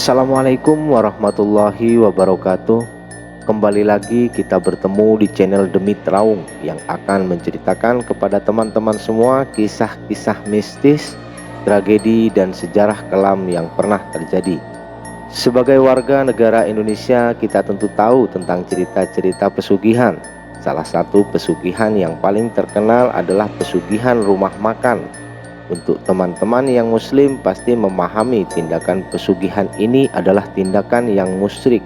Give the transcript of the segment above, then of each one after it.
Assalamualaikum warahmatullahi wabarakatuh. Kembali lagi kita bertemu di channel Demi Traung yang akan menceritakan kepada teman-teman semua kisah-kisah mistis, tragedi dan sejarah kelam yang pernah terjadi. Sebagai warga negara Indonesia, kita tentu tahu tentang cerita-cerita pesugihan. Salah satu pesugihan yang paling terkenal adalah pesugihan rumah makan. Untuk teman-teman yang muslim pasti memahami tindakan pesugihan ini adalah tindakan yang musyrik.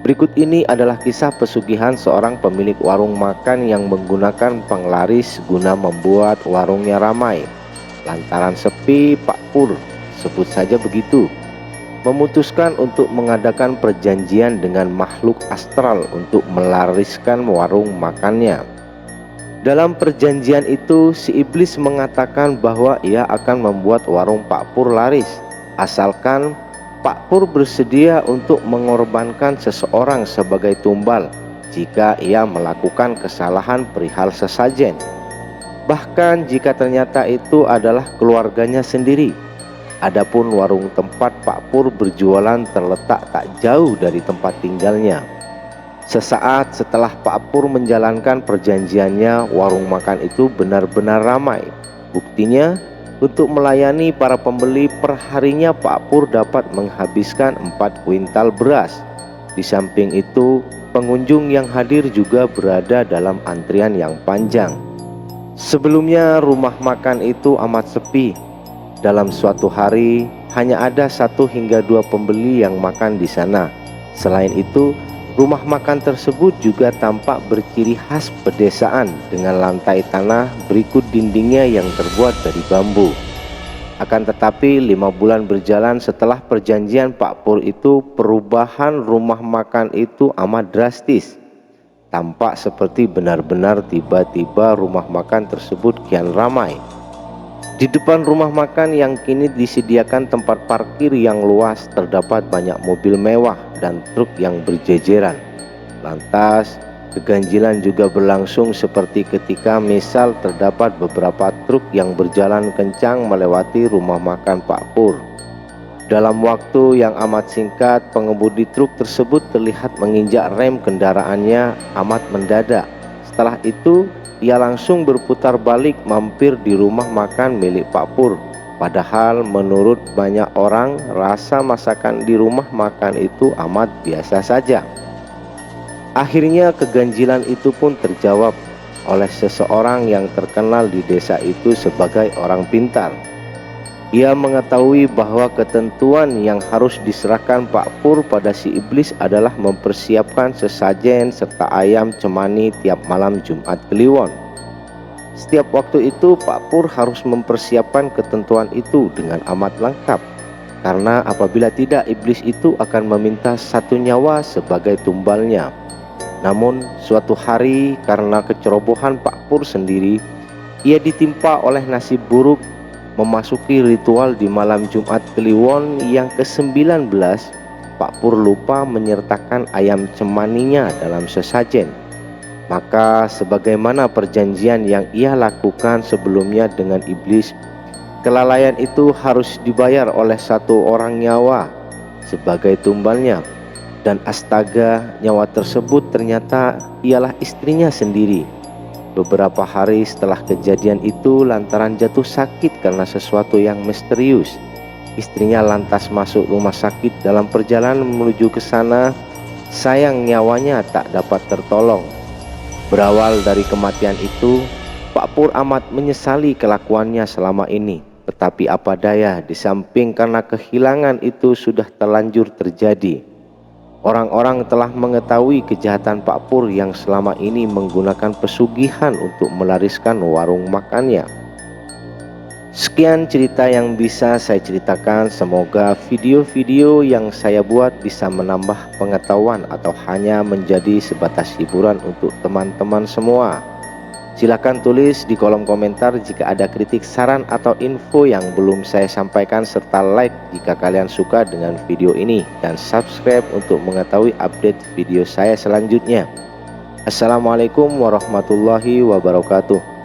Berikut ini adalah kisah pesugihan seorang pemilik warung makan yang menggunakan penglaris guna membuat warungnya ramai. Lantaran sepi, Pak Pur, sebut saja begitu, memutuskan untuk mengadakan perjanjian dengan makhluk astral untuk melariskan warung makannya. Dalam perjanjian itu, si iblis mengatakan bahwa ia akan membuat warung Pak Pur laris, asalkan Pak Pur bersedia untuk mengorbankan seseorang sebagai tumbal jika ia melakukan kesalahan perihal sesajen. Bahkan jika ternyata itu adalah keluarganya sendiri. Adapun warung tempat Pak Pur berjualan terletak tak jauh dari tempat tinggalnya. Sesaat setelah Pak Pur menjalankan perjanjiannya, warung makan itu benar-benar ramai. Buktinya, untuk melayani para pembeli perharinya Pak Pur dapat menghabiskan 4 kuintal beras. Di samping itu, pengunjung yang hadir juga berada dalam antrian yang panjang. Sebelumnya rumah makan itu amat sepi. Dalam suatu hari, hanya ada 1 hingga 2 pembeli yang makan di sana. Selain itu, rumah makan tersebut juga tampak berciri khas pedesaan dengan lantai tanah berikut dindingnya yang terbuat dari bambu. Akan tetapi 5 bulan berjalan setelah perjanjian Pak Pur itu, perubahan rumah makan itu amat drastis. Tampak seperti benar-benar tiba-tiba rumah makan tersebut kian ramai. Di depan rumah makan yang kini disediakan tempat parkir yang luas, terdapat banyak mobil mewah dan truk yang berjejeran. Lantas, keganjilan juga berlangsung seperti ketika misal terdapat beberapa truk yang berjalan kencang melewati rumah makan Pak Pur. Dalam waktu yang amat singkat, pengemudi truk tersebut terlihat menginjak rem kendaraannya amat mendadak. Setelah itu, ia langsung berputar balik mampir di rumah makan milik Pak Pur. Padahal menurut banyak orang, rasa masakan di rumah makan itu amat biasa saja. Akhirnya keganjilan itu pun terjawab oleh seseorang yang terkenal di desa itu sebagai orang pintar. Ia mengetahui bahwa ketentuan yang harus diserahkan Pak Pur pada si iblis adalah mempersiapkan sesajen serta ayam cemani tiap malam Jumat Kliwon. Setiap waktu itu Pak Pur harus mempersiapkan ketentuan itu dengan amat lengkap, karena apabila tidak, iblis itu akan meminta 1 nyawa sebagai tumbalnya. Namun suatu hari karena kecerobohan Pak Pur sendiri, ia ditimpa oleh nasib buruk memasuki ritual di malam Jumat Kliwon yang ke-19. Pak Pur lupa menyertakan ayam cemaninya dalam sesajen. Maka sebagaimana perjanjian yang ia lakukan sebelumnya dengan iblis, kelalaian itu harus dibayar oleh 1 orang nyawa sebagai tumbalnya. Dan astaga, nyawa tersebut ternyata ialah istrinya sendiri. Beberapa hari setelah kejadian itu, lantaran jatuh sakit karena sesuatu yang misterius, istrinya lantas masuk rumah sakit. Dalam perjalanan menuju ke sana, sayang nyawanya tak dapat tertolong. Berawal dari kematian itu, Pak Pur amat menyesali kelakuannya selama ini. Tetapi apa daya, di samping karena kehilangan itu sudah terlanjur terjadi, orang-orang telah mengetahui kejahatan Pak Pur yang selama ini menggunakan pesugihan untuk melariskan warung makannya. Sekian cerita yang bisa saya ceritakan. Semoga video-video yang saya buat bisa menambah pengetahuan atau hanya menjadi sebatas hiburan untuk teman-teman semua. Silakan tulis di kolom komentar jika ada kritik, saran, atau info yang belum saya sampaikan, serta like jika kalian suka dengan video ini, dan subscribe untuk mengetahui update video saya selanjutnya. Assalamualaikum warahmatullahi wabarakatuh.